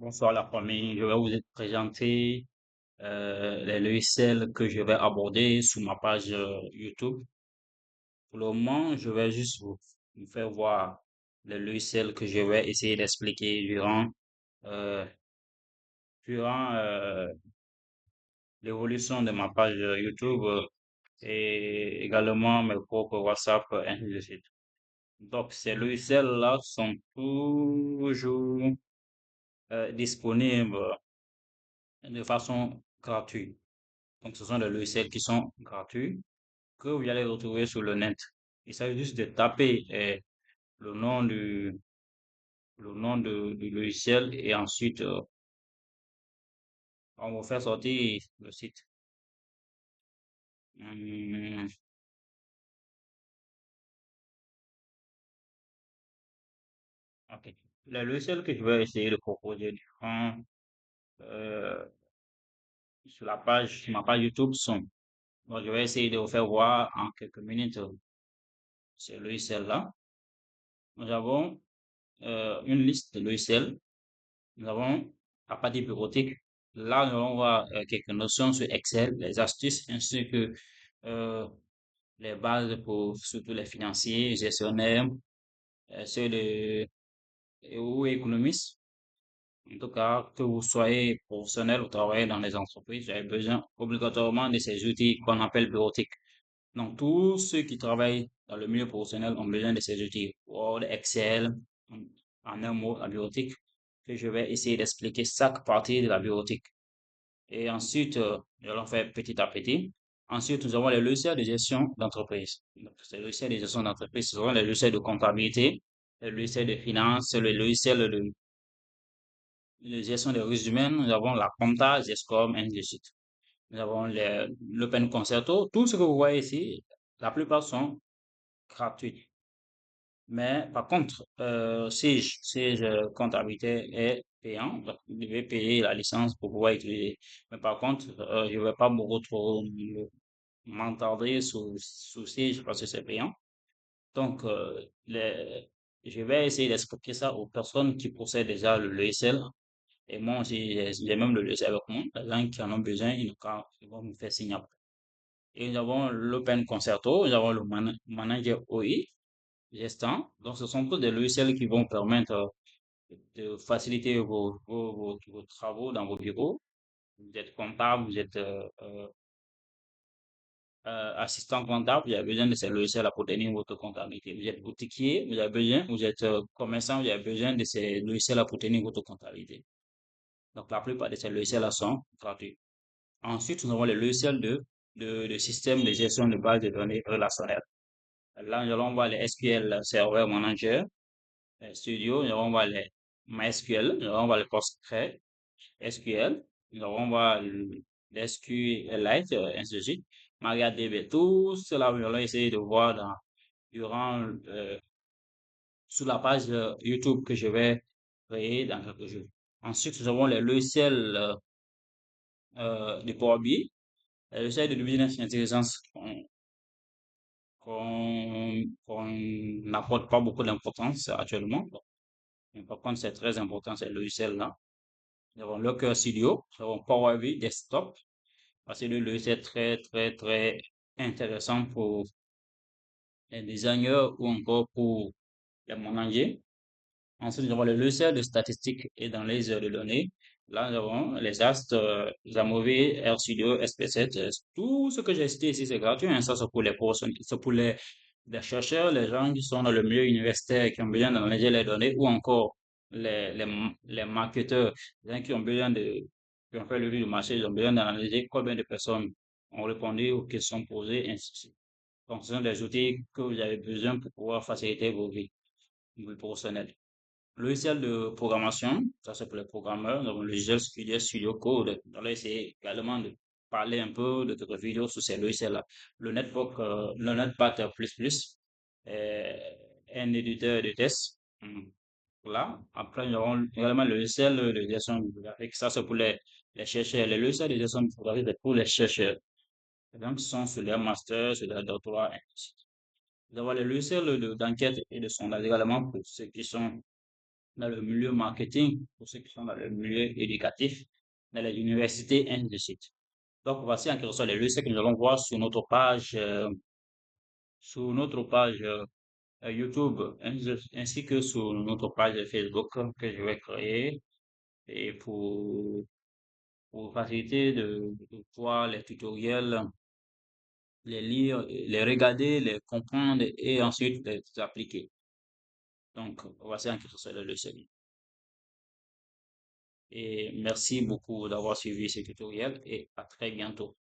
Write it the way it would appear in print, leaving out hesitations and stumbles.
Bonsoir la famille, je vais vous présenter les logiciels que je vais aborder sur ma page YouTube. Pour le moment, je vais juste vous faire voir les logiciels que je vais essayer d'expliquer euh, durant l'évolution de ma page YouTube et également mes propres WhatsApp, ainsi de suite. Donc, ces logiciels-là sont toujours disponibles de façon gratuite. Donc, ce sont des logiciels qui sont gratuits que vous allez retrouver sur le net. Il s'agit juste de taper le nom du logiciel et ensuite on va faire sortir le site. Hum, ok. Les logiciels que je vais essayer de proposer euh, sur sur ma page YouTube sont. Donc, je vais essayer de vous faire voir en quelques minutes ces logiciels-là. Nous avons une liste de logiciels. Nous avons la partie bureautique. Là, nous allons voir quelques notions sur Excel, les astuces, ainsi que euh, les bases pour surtout les financiers, gestionnaires, ceux ou économistes. En tout cas, que vous soyez professionnel ou travaillez dans les entreprises, vous avez besoin obligatoirement de ces outils qu'on appelle bureautiques. Donc, tous ceux qui travaillent dans le milieu professionnel ont besoin de ces outils. Word, Excel, en, en un mot, la bureautique, que je vais essayer d'expliquer chaque partie de la bureautique. Et ensuite, nous allons faire petit à petit. Ensuite, nous avons les logiciels de gestion d'entreprise. Donc, ces logiciels de gestion d'entreprise, ce sont les logiciels de comptabilité, les logiciels de finance, les logiciels de gestion des ressources humaines. Nous avons la compta, GESCOM, ainsi de suite. Nous avons l'Open Concerto. Tout ce que vous voyez ici, la plupart sont gratuits. Mais par contre, Sage Comptabilité est payant. Donc, vous devez payer la licence pour pouvoir utiliser. Mais par contre, je ne vais pas beaucoup trop m'entendre sous Sage parce que c'est payant. Donc, je vais essayer d'expliquer ça aux personnes qui possèdent déjà le logiciel. Et moi aussi, j'ai même le logiciel avec moi. Les gens qui en ont besoin, ils vont me faire signe après. Et nous avons l'Open Concerto, nous avons le Manager OI, Gestion. Donc, ce sont tous des logiciels qui vont permettre de faciliter vos travaux dans vos bureaux. Vous êtes comptable, vous êtes assistant comptable, vous avez besoin de ces logiciels pour tenir votre comptabilité. Vous êtes boutiquier, vous êtes commerçant, vous avez besoin de ces logiciels pour tenir votre comptabilité. Donc, la plupart de ces logiciels sont gratuits. Ensuite, nous avons les logiciels de système de gestion de base de données relationnelles. Là, nous allons voir les SQL Server Manager Studio, nous allons voir les MySQL, nous allons voir les PostgreSQL SQL, nous allons voir l'SQLite, ainsi de suite, MariaDB. Tout cela, nous allons essayer de voir durant, sur la page YouTube que je vais créer dans quelques jours. Ensuite, nous avons les logiciels de Power BI, les logiciels de business intelligence qu'on n'apporte pas beaucoup d'importance actuellement. Mais par contre, c'est très important, ces logiciels-là. Nous avons Locker Studio, nous avons Power BI Desktop. C'est le logiciel très intéressant pour les designers ou encore pour les managers. Ensuite, nous avons le logiciel de statistique et d'analyse de données. Là, nous avons les AST, Zamovi, RStudio, SP7. Tout ce que j'ai cité ici, c'est gratuit, hein. Ça, c'est pour les professionnels, c'est pour les chercheurs, les gens qui sont dans le milieu universitaire, qui ont besoin d'analyser les données, ou encore les marketeurs, les gens qui ont fait le du marché, ils ont besoin d'analyser combien de personnes ont répondu aux questions posées, ainsi de suite. Donc, ce sont des outils que vous avez besoin pour pouvoir faciliter vos vies professionnelles. Logiciel de programmation, ça c'est pour les programmeurs. Nous avons le logiciel Studio Code. On va essayer également de parler un peu de quelques vidéos sur ces logiciels-là. Le Netpad plus est un éditeur de test. Voilà. Après, nous avons également le logiciel de gestion bibliographique. Ça c'est pour les chercheurs. Les logiciels de gestion bibliographique, c'est pour les chercheurs. Donc, ils sont sur leur master, sur leur doctorat, et ainsi de suite. Nous avons les logiciels d'enquête et de sondage également pour ceux qui sont dans le milieu marketing, pour ceux qui sont dans le milieu éducatif, dans les universités, ainsi de suite. Donc, voici en quelque sorte les logiciels que nous allons voir sur notre page YouTube, ainsi que sur notre page Facebook que je vais créer et pour faciliter de voir les tutoriels, les lire, les regarder, les comprendre et ensuite les appliquer. Donc, voici en quelque sorte le logiciel. Et merci beaucoup d'avoir suivi ce tutoriel et à très bientôt.